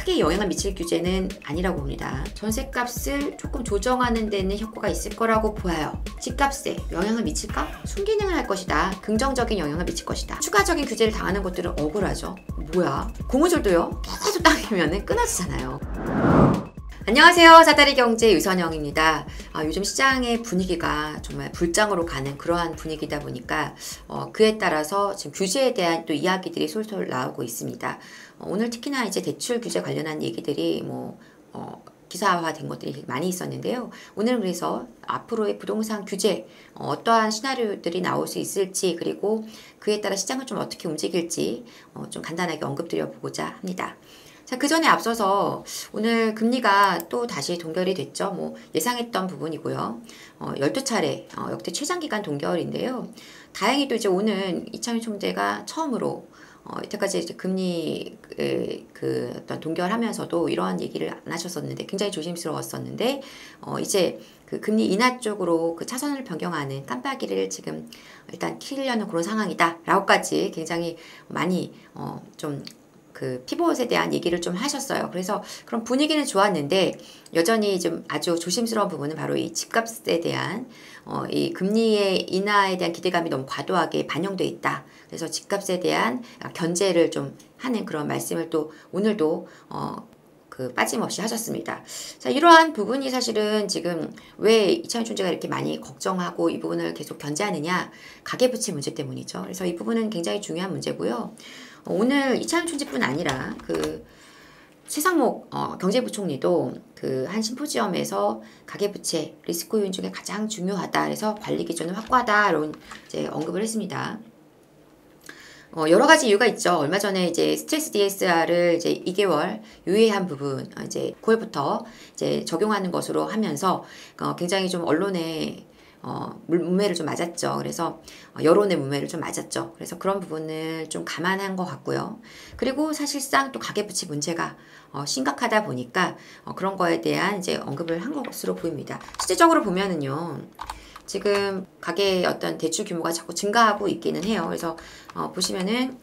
크게 영향을 미칠 규제는 아니라고 봅니다. 전셋값을 조금 조정하는 데는 효과가 있을 거라고 보여요. 집값에 영향을 미칠까? 순기능을 할 것이다. 긍정적인 영향을 미칠 것이다. 추가적인 규제를 당하는 것들은 억울하죠. 뭐야? 고무줄도요? 계속 당기면 끊어지잖아요. 안녕하세요. 사다리경제 유선영입니다. 요즘 시장의 분위기가 정말 불장으로 가는 그러한 분위기다 보니까 그에 따라서 지금 규제에 대한 또 이야기들이 솔솔 나오고 있습니다. 오늘 특히나 이제 대출 규제 관련한 얘기들이 기사화된 것들이 많이 있었는데요. 오늘은 그래서 앞으로의 부동산 규제 어떠한 시나리오들이 나올 수 있을지, 그리고 그에 따라 시장을 좀 어떻게 움직일지 좀 간단하게 언급드려 보고자 합니다. 자, 그 전에 앞서서 오늘 금리가 또 다시 동결이 됐죠. 예상했던 부분이고요. 12차례 역대 최장기간 동결인데요. 다행히도 이제 오늘 이창용 총재가 처음으로 이때까지 이제 금리 어떤 동결하면서도 이러한 얘기를 안 하셨었는데 굉장히 조심스러웠었는데 이제 그 금리 인하 쪽으로 그 차선을 변경하는 깜빡이를 지금 일단 키려는 그런 상황이다라고까지 굉장히 많이 좀 그 피봇에 대한 얘기를 좀 하셨어요. 그래서 그런 분위기는 좋았는데 여전히 좀 아주 조심스러운 부분은 바로 이 집값에 대한 이 금리의 인하에 대한 기대감이 너무 과도하게 반영돼 있다. 그래서 집값에 대한 견제를 좀 하는 그런 말씀을 또 오늘도 빠짐없이 하셨습니다. 자, 이러한 부분이 사실은 지금 왜 이창용 총재가 이렇게 많이 걱정하고 이 부분을 계속 견제하느냐, 가계부채 문제 때문이죠. 그래서 이 부분은 굉장히 중요한 문제고요. 오늘 이창용 총재뿐 아니라 최상목 경제부총리도 한 심포지엄에서 가계부채 리스크 요인 중에 가장 중요하다. 그래서 관리 기준을 확고하다. 이런 이제 언급을 했습니다. 여러 가지 이유가 있죠. 얼마 전에 이제 스트레스 DSR을 이제 2개월 유예한 부분, 이제 9월부터 이제 적용하는 것으로 하면서 굉장히 좀 언론에 문매를 좀 맞았죠. 그래서 여론의 문매를 좀 맞았죠. 그래서 그런 부분을 좀 감안한 것 같고요. 그리고 사실상 또 가계부채 문제가 심각하다 보니까 그런 거에 대한 이제 언급을 한 것으로 보입니다. 실질적으로 보면은요. 지금 가계 어떤 대출 규모가 자꾸 증가하고 있기는 해요. 그래서 보시면은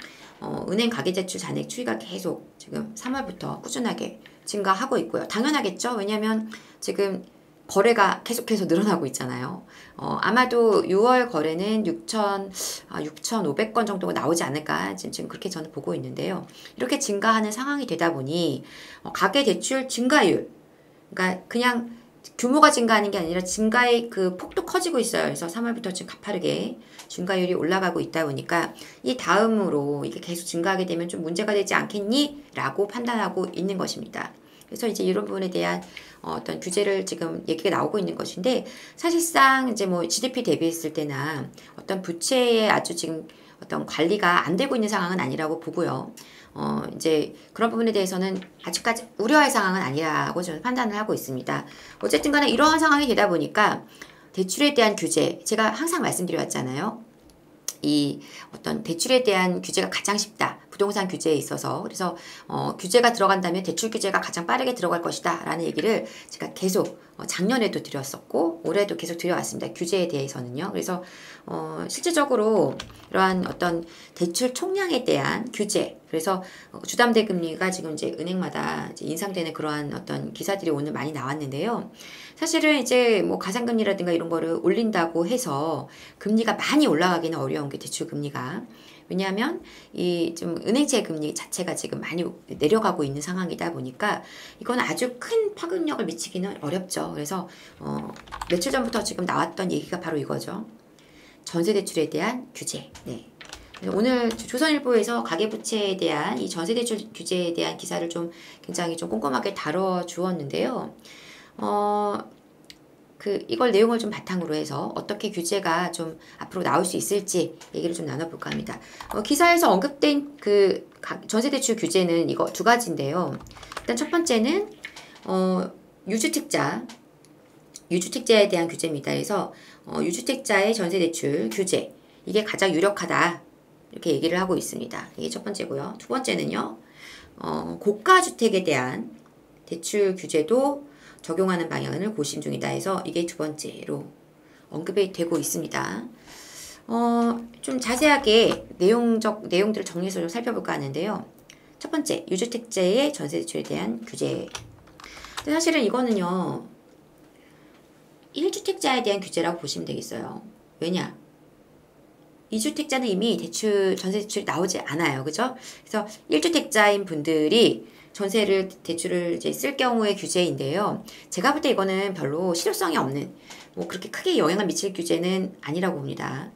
은행 가계대출 잔액 추이가 계속 지금 3월부터 꾸준하게 증가하고 있고요. 당연하겠죠. 왜냐하면 지금 거래가 계속해서 늘어나고 있잖아요. 아마도 6월 거래는 6,500건 정도가 나오지 않을까 지금 그렇게 저는 보고 있는데요. 이렇게 증가하는 상황이 되다 보니 가계대출 증가율, 그러니까 그냥 규모가 증가하는 게 아니라 증가의 그 폭도 커지고 있어요. 그래서 3월부터 지금 가파르게 증가율이 올라가고 있다 보니까 이 다음으로 이게 계속 증가하게 되면 좀 문제가 되지 않겠니? 라고 판단하고 있는 것입니다. 그래서 이제 이런 부분에 대한 어떤 규제를 지금 얘기가 나오고 있는 것인데, 사실상 이제 GDP 대비했을 때나 어떤 부채에 아주 지금 어떤 관리가 안 되고 있는 상황은 아니라고 보고요. 이제 그런 부분에 대해서는 아직까지 우려할 상황은 아니라고 저는 판단을 하고 있습니다. 어쨌든 간에 이러한 상황이 되다 보니까 대출에 대한 규제, 제가 항상 말씀드려왔잖아요. 이 어떤 대출에 대한 규제가 가장 쉽다. 부동산 규제에 있어서. 그래서 규제가 들어간다면 대출 규제가 가장 빠르게 들어갈 것이다 라는 얘기를 제가 계속 작년에도 드렸었고 올해도 계속 드려왔습니다. 규제에 대해서는요. 그래서 실질적으로 이러한 어떤 대출 총량에 대한 규제, 그래서 주담대 금리가 지금 이제 은행마다 이제 인상되는 그러한 어떤 기사들이 오늘 많이 나왔는데요. 사실은 이제 가상금리라든가 이런 거를 올린다고 해서 금리가 많이 올라가기는 어려운 게 대출 금리가. 왜냐하면 이 좀 은행채 금리 자체가 지금 많이 내려가고 있는 상황이다 보니까 이건 아주 큰 파급력을 미치기는 어렵죠. 그래서 며칠 전부터 지금 나왔던 얘기가 바로 이거죠. 전세대출에 대한 규제. 네. 오늘 조선일보에서 가계부채에 대한 이 전세대출 규제에 대한 기사를 좀 굉장히 좀 꼼꼼하게 다뤄 주었는데요. 이걸 내용을 좀 바탕으로 해서 어떻게 규제가 좀 앞으로 나올 수 있을지 얘기를 좀 나눠볼까 합니다. 기사에서 언급된 전세대출 규제는 이거 두 가지인데요. 일단 첫 번째는 유주택자에 대한 규제입니다. 그래서 유주택자의 전세대출 규제, 이게 가장 유력하다 이렇게 얘기를 하고 있습니다. 이게 첫 번째고요. 두 번째는요. 고가주택에 대한 대출 규제도 적용하는 방향을 고심 중이다 해서 이게 두 번째로 언급이 되고 있습니다. 좀 자세하게 내용들을 정리해서 좀 살펴볼까 하는데요. 첫 번째, 유주택자의 전세 대출에 대한 규제. 근데 사실은 이거는요, 1주택자에 대한 규제라고 보시면 되겠어요. 왜냐? 2주택자는 이미 전세 대출이 나오지 않아요. 그죠? 그래서 1주택자인 분들이 대출을 이제 쓸 경우의 규제인데요. 제가 볼 때 이거는 별로 실효성이 없는, 뭐 그렇게 크게 영향을 미칠 규제는 아니라고 봅니다.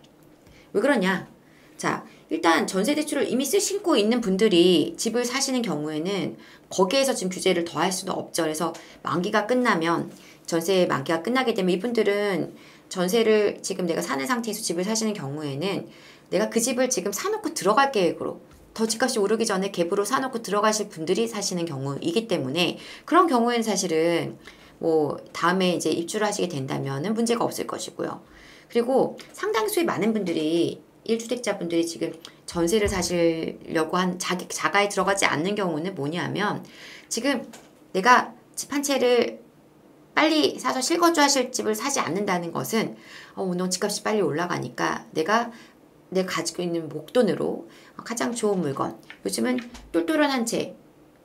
왜 그러냐? 자, 일단 전세 대출을 이미 쓰시고 있는 분들이 집을 사시는 경우에는 거기에서 지금 규제를 더할 수는 없죠. 그래서 만기가 끝나면, 전세 만기가 끝나게 되면 이분들은 전세를 지금 내가 사는 상태에서 집을 사시는 경우에는 내가 그 집을 지금 사놓고 들어갈 계획으로, 더 집값이 오르기 전에 갭으로 사놓고 들어가실 분들이 사시는 경우이기 때문에, 그런 경우에는 사실은 뭐 다음에 이제 입주를 하시게 된다면은 문제가 없을 것이고요. 그리고 상당수의 많은 분들이 1주택자 분들이 지금 전세를 사시려고 한 자가에 들어가지 않는 경우는 뭐냐면, 지금 내가 집 한 채를 빨리 사서 실거주 하실 집을 사지 않는다는 것은 오늘 집값이 빨리 올라가니까 내가 가지고 있는 목돈으로 가장 좋은 물건, 요즘은 똘똘한 한 채,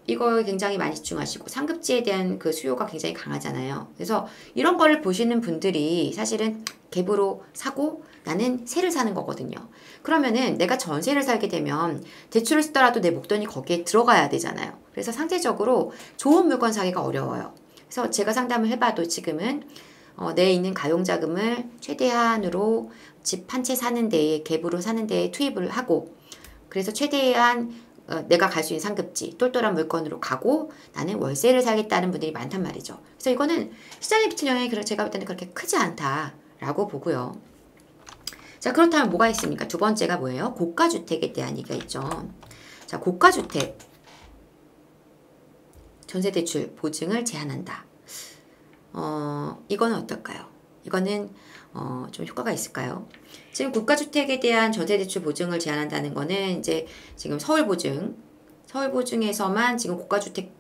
이거에 굉장히 많이 집중하시고 상급지에 대한 그 수요가 굉장히 강하잖아요. 그래서 이런 거를 보시는 분들이 사실은 갭으로 사고 나는 새를 사는 거거든요. 그러면은 내가 전세를 살게 되면 대출을 쓰더라도 내 목돈이 거기에 들어가야 되잖아요. 그래서 상대적으로 좋은 물건 사기가 어려워요. 그래서 제가 상담을 해봐도 지금은 내 있는 가용자금을 최대한으로 집 한 채 사는 데에, 갭으로 사는 데에 투입을 하고, 그래서 최대한 내가 갈 수 있는 상급지, 똘똘한 물건으로 가고 나는 월세를 살겠다는 분들이 많단 말이죠. 그래서 이거는 시장에 미친 영향이 제가 볼 때는 그렇게 크지 않다라고 보고요. 자, 그렇다면 뭐가 있습니까? 두 번째가 뭐예요? 고가주택에 대한 얘기가 있죠. 자, 고가주택 전세대출 보증을 제한한다. 이거는 어떨까요? 이거는 좀 효과가 있을까요? 지금 고가주택에 대한 전세대출 보증을 제한한다는 거는 이제 지금 서울보증에서만 지금 고가주택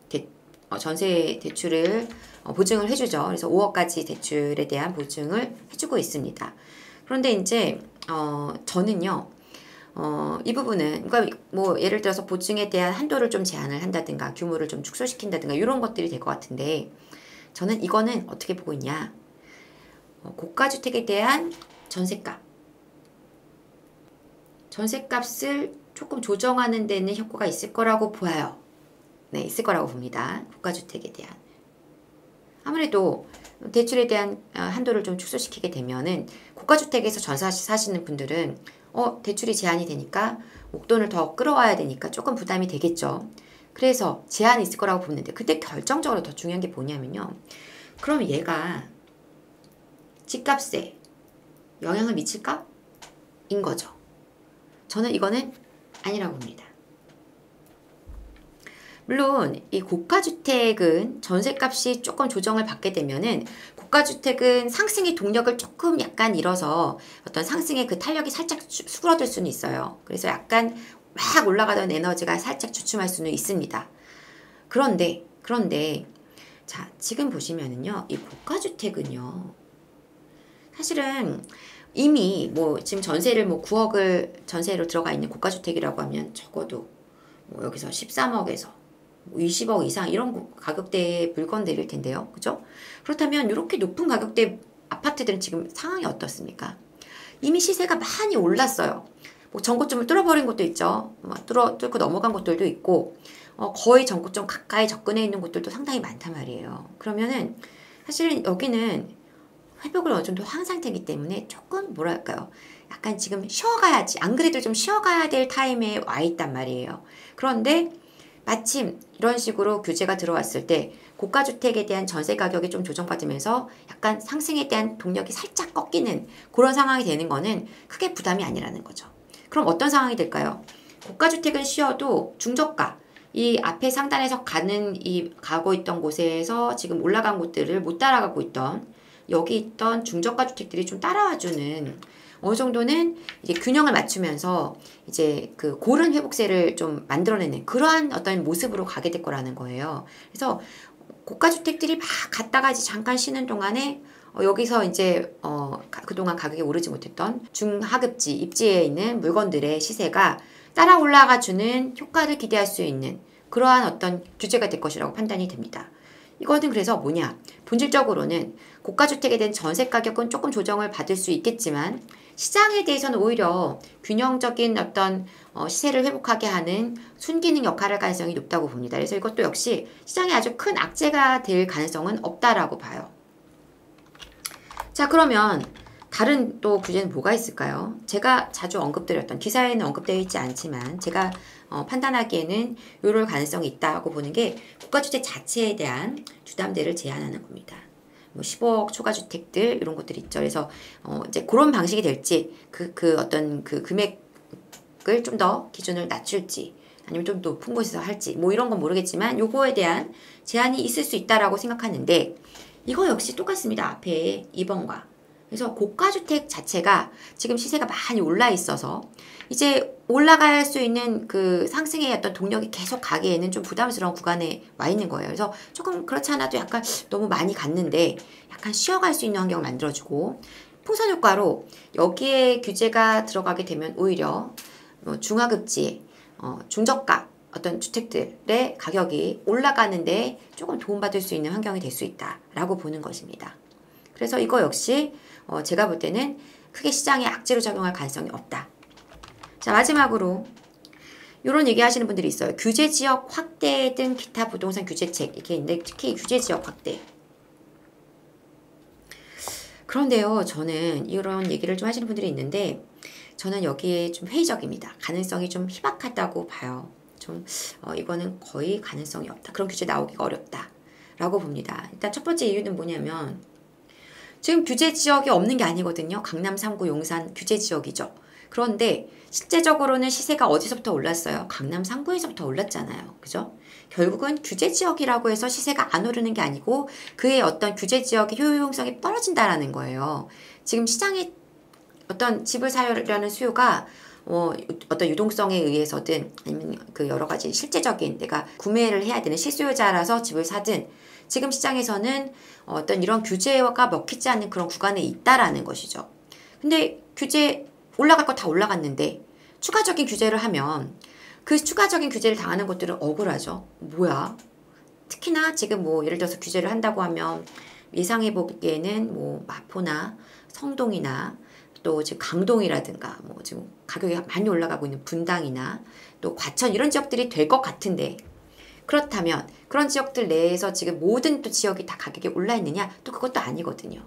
전세 대출을 보증을 해주죠. 그래서 5억까지 대출에 대한 보증을 해주고 있습니다. 그런데 이제 저는요, 이 부분은, 그러니까 뭐 예를 들어서 보증에 대한 한도를 좀 제한을 한다든가 규모를 좀 축소시킨다든가 이런 것들이 될 것 같은데, 저는 이거는 어떻게 보고 있냐, 고가주택에 대한 전세값을 조금 조정하는 데는 효과가 있을 거라고 보여요. 네, 있을 거라고 봅니다. 고가주택에 대한. 아무래도 대출에 대한 한도를 좀 축소시키게 되면은 고가주택에서 전세 사시는 분들은 대출이 제한이 되니까 목돈을 더 끌어와야 되니까 조금 부담이 되겠죠. 그래서 제한이 있을 거라고 보는데, 그때 결정적으로 더 중요한 게 뭐냐면요, 그럼 얘가 집값에 영향을 미칠까? 인 거죠. 저는 이거는 아니라고 봅니다. 물론 이 고가주택은 전세값이 조금 조정을 받게 되면은, 고가주택은 상승의 동력을 조금 약간 잃어서 어떤 상승의 그 탄력이 살짝 수그러들 수는 있어요. 그래서 약간 막 올라가던 에너지가 살짝 주춤할 수는 있습니다. 그런데 자, 지금 보시면은요, 이 고가주택은요, 사실은 이미 뭐 지금 전세를 뭐 9억을 전세로 들어가 있는 고가주택이라고 하면 적어도 뭐 여기서 13억에서 20억 이상 이런 가격대의 물건들일 텐데요. 그죠? 그렇다면 이렇게 높은 가격대 아파트들은 지금 상황이 어떻습니까? 이미 시세가 많이 올랐어요. 뭐 전고점을 뚫어버린 곳도 있죠. 뚫고 넘어간 곳들도 있고, 거의 전고점 가까이 접근해 있는 곳들도 상당히 많단 말이에요. 그러면은 사실은 여기는 회복을 어느 정도 한 상태이기 때문에 조금 뭐랄까요, 약간 지금 쉬어가야지, 안 그래도 좀 쉬어가야 될 타임에 와 있단 말이에요. 그런데 마침 이런 식으로 규제가 들어왔을 때 고가주택에 대한 전세 가격이 좀 조정받으면서 약간 상승에 대한 동력이 살짝 꺾이는 그런 상황이 되는 거는 크게 부담이 아니라는 거죠. 그럼 어떤 상황이 될까요? 고가주택은 쉬어도 중저가, 이 앞에 상단에서 가고 있던 곳에서 지금 올라간 곳들을 못 따라가고 있던, 여기 있던 중저가 주택들이 좀 따라와주는, 어느 정도는 이제 균형을 맞추면서 이제 그 고른 회복세를 좀 만들어내는 그러한 어떤 모습으로 가게 될 거라는 거예요. 그래서 고가 주택들이 막 갔다가 이제 잠깐 쉬는 동안에 여기서 이제 그동안 가격이 오르지 못했던 중하급지 입지에 있는 물건들의 시세가 따라 올라가 주는 효과를 기대할 수 있는 그러한 어떤 규제가 될 것이라고 판단이 됩니다. 이거는 그래서 뭐냐? 본질적으로는 고가주택에 대한 전세 가격은 조금 조정을 받을 수 있겠지만 시장에 대해서는 오히려 균형적인 어떤 시세를 회복하게 하는 순기능 역할을 할 가능성이 높다고 봅니다. 그래서 이것도 역시 시장에 아주 큰 악재가 될 가능성은 없다라고 봐요. 자, 그러면 다른 또 규제는 뭐가 있을까요? 제가 자주 언급드렸던, 기사에는 언급되어 있지 않지만 제가 판단하기에는 이럴 가능성이 있다고 보는 게 국가주택 자체에 대한 주담대를 제한하는 겁니다. 뭐 15억 초과주택들 이런 것들이 있죠. 그래서 이제 그런 방식이 될지 어떤 그 금액을 좀 더 기준을 낮출지 아니면 좀 높은 곳에서 할지 뭐 이런 건 모르겠지만 요거에 대한 제한이 있을 수 있다라고 생각하는데 이거 역시 똑같습니다. 앞에 2번과. 그래서 고가주택 자체가 지금 시세가 많이 올라 있어서 이제 올라갈 수 있는 그 상승의 어떤 동력이 계속 가기에는 좀 부담스러운 구간에 와 있는 거예요. 그래서 조금 그렇지 않아도 약간 너무 많이 갔는데 약간 쉬어갈 수 있는 환경을 만들어주고 풍선 효과로 여기에 규제가 들어가게 되면 오히려 뭐 중하급지, 중저가 어떤 주택들의 가격이 올라가는데 조금 도움받을 수 있는 환경이 될 수 있다라고 보는 것입니다. 그래서 이거 역시 제가 볼 때는 크게 시장에 악재로 작용할 가능성이 없다. 자, 마지막으로 이런 얘기 하시는 분들이 있어요. 규제지역 확대 등 기타 부동산 규제책 이렇게 있는데 특히 규제지역 확대. 그런데요, 저는 이런 얘기를 좀 하시는 분들이 있는데 저는 여기에 좀 회의적입니다. 가능성이 좀 희박하다고 봐요. 좀 이거는 거의 가능성이 없다. 그런 규제 나오기가 어렵다 라고 봅니다. 일단 첫 번째 이유는 뭐냐면 지금 규제 지역이 없는 게 아니거든요. 강남 3구 용산 규제 지역이죠. 그런데 실제적으로는 시세가 어디서부터 올랐어요? 강남 3구에서부터 올랐잖아요. 그죠? 결국은 규제 지역이라고 해서 시세가 안 오르는 게 아니고 그의 어떤 규제 지역의 효용성이 떨어진다라는 거예요. 지금 시장에 어떤 집을 사려는 수요가 어떤 유동성에 의해서든 아니면 그 여러 가지 실제적인 내가 구매를 해야 되는 실수요자라서 집을 사든 지금 시장에서는 어떤 이런 규제가 먹히지 않는 그런 구간에 있다라는 것이죠. 근데 규제 올라갈 거 다 올라갔는데 추가적인 규제를 하면 그 추가적인 규제를 당하는 것들은 억울하죠. 뭐야? 특히나 지금 뭐 예를 들어서 규제를 한다고 하면 예상해 보기에는 뭐 마포나 성동이나 또 지금 강동이라든가 뭐 지금 가격이 많이 올라가고 있는 분당이나 또 과천 이런 지역들이 될 것 같은데 그렇다면 그런 지역들 내에서 지금 모든 또 지역이 다 가격이 올라 있느냐? 또 그것도 아니거든요.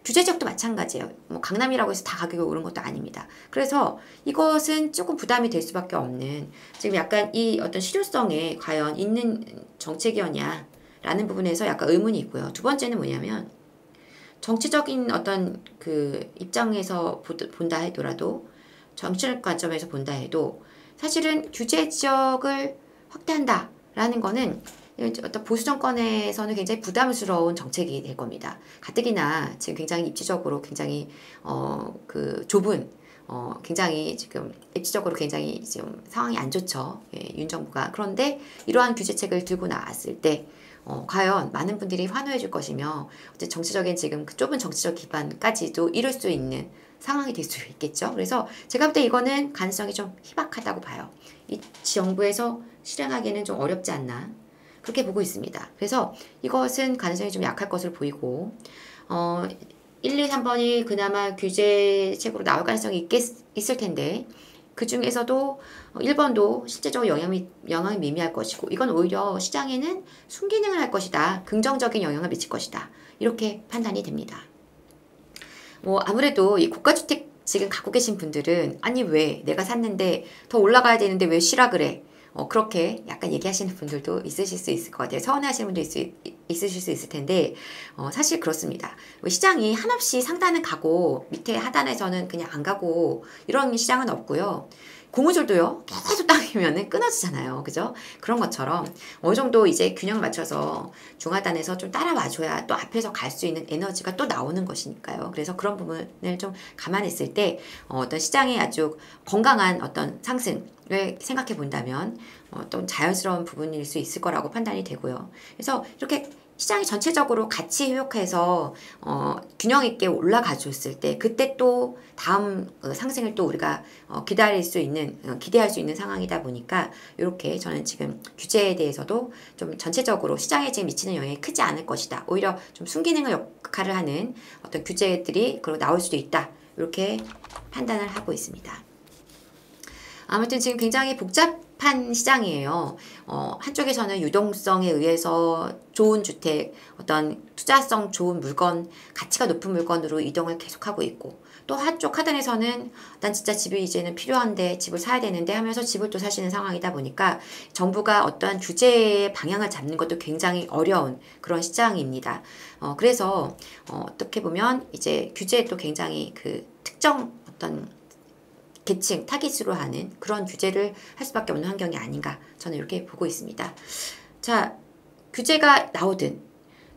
규제 지역도 마찬가지예요. 뭐 강남이라고 해서 다 가격이 오른 것도 아닙니다. 그래서 이것은 조금 부담이 될 수밖에 없는 지금 약간 이 어떤 실효성에 과연 있는 정책이었냐라는 부분에서 약간 의문이 있고요. 두 번째는 뭐냐면 정치적인 어떤 그 입장에서 본다 하더라도 정치적 관점에서 본다 해도 사실은 규제 지역을 확대한다라는 거는 어떤 보수 정권에서는 굉장히 부담스러운 정책이 될 겁니다. 가뜩이나 지금 굉장히 입지적으로 굉장히 그 좁은 굉장히 지금 입지적으로 굉장히 지금 상황이 안 좋죠. 예, 윤 정부가. 그런데 이러한 규제책을 들고 나왔을 때 과연 많은 분들이 환호해 줄 것이며 정치적인 지금 그 좁은 정치적 기반까지도 이룰 수 있는 상황이 될 수 있겠죠. 그래서 제가 볼 때 이거는 가능성이 좀 희박하다고 봐요. 이 정부에서 실행하기에는 좀 어렵지 않나 그렇게 보고 있습니다. 그래서 이것은 가능성이 좀 약할 것으로 보이고 1, 2, 3번이 그나마 규제책으로 나올 가능성이 있을 텐데 그 중에서도 1번도 실제적으로 영향이 미미할 것이고 이건 오히려 시장에는 순기능을 할 것이다. 긍정적인 영향을 미칠 것이다. 이렇게 판단이 됩니다. 뭐 아무래도 이 고가주택 지금 갖고 계신 분들은 아니 왜 내가 샀는데 더 올라가야 되는데 왜 쉬라 그래? 그렇게 약간 얘기하시는 분들도 있으실 수 있을 것 같아요. 서운해하시는 분도 있으실 수 있을 텐데 사실 그렇습니다. 시장이 한없이 상단은 가고 밑에 하단에서는 그냥 안 가고 이런 시장은 없고요. 고무줄도요 계속 당기면은 끊어지잖아요. 그죠? 그런 것처럼 어느 정도 이제 균형을 맞춰서 중하단에서 좀 따라와줘야 또 앞에서 갈 수 있는 에너지가 또 나오는 것이니까요. 그래서 그런 부분을 좀 감안했을 때 어떤 시장의 아주 건강한 어떤 상승을 생각해 본다면 어떤 자연스러운 부분일 수 있을 거라고 판단이 되고요. 그래서 이렇게 시장이 전체적으로 같이 회복해서 균형 있게 올라가 줬을 때 그때 또 다음 상승을 또 우리가 기다릴 수 있는 기대할 수 있는 상황이다 보니까 이렇게 저는 지금 규제에 대해서도 좀 전체적으로 시장에 지금 미치는 영향이 크지 않을 것이다. 오히려 좀 순기능의 역할을 하는 어떤 규제들이 그리고 나올 수도 있다. 이렇게 판단을 하고 있습니다. 아무튼 지금 굉장히 복잡한 시장이에요. 한쪽에서는 유동성에 의해서 좋은 주택, 어떤 투자성 좋은 물건, 가치가 높은 물건으로 이동을 계속하고 있고 또 한쪽 하단에서는 난 진짜 집이 이제는 필요한데 집을 사야 되는데 하면서 집을 또 사시는 상황이다 보니까 정부가 어떠한 규제의 방향을 잡는 것도 굉장히 어려운 그런 시장입니다. 그래서 어떻게 보면 이제 규제도 굉장히 그 특정 어떤 계층, 타깃으로 하는 그런 규제를 할 수밖에 없는 환경이 아닌가 저는 이렇게 보고 있습니다. 자, 규제가 나오든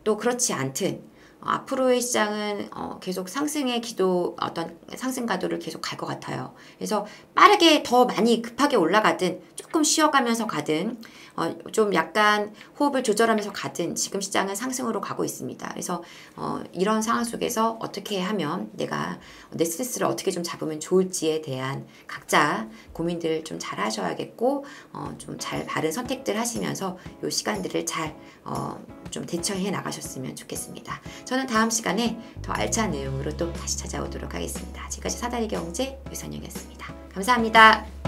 또 그렇지 않든 앞으로의 시장은 계속 상승의 기도 어떤 상승 가도를 계속 갈 것 같아요. 그래서 빠르게 더 많이 급하게 올라가든 조금 쉬어가면서 가든 좀 약간 호흡을 조절하면서 가든 지금 시장은 상승으로 가고 있습니다. 그래서 이런 상황 속에서 어떻게 하면 내가 내 스트레스를 어떻게 좀 잡으면 좋을지에 대한 각자 고민들 좀 잘 하셔야겠고 좀 잘 바른 선택들 하시면서 이 시간들을 잘 좀 대처해 나가셨으면 좋겠습니다. 저는 다음 시간에 더 알찬 내용으로 또 다시 찾아오도록 하겠습니다. 지금까지 사다리 경제 유선영이었습니다. 감사합니다.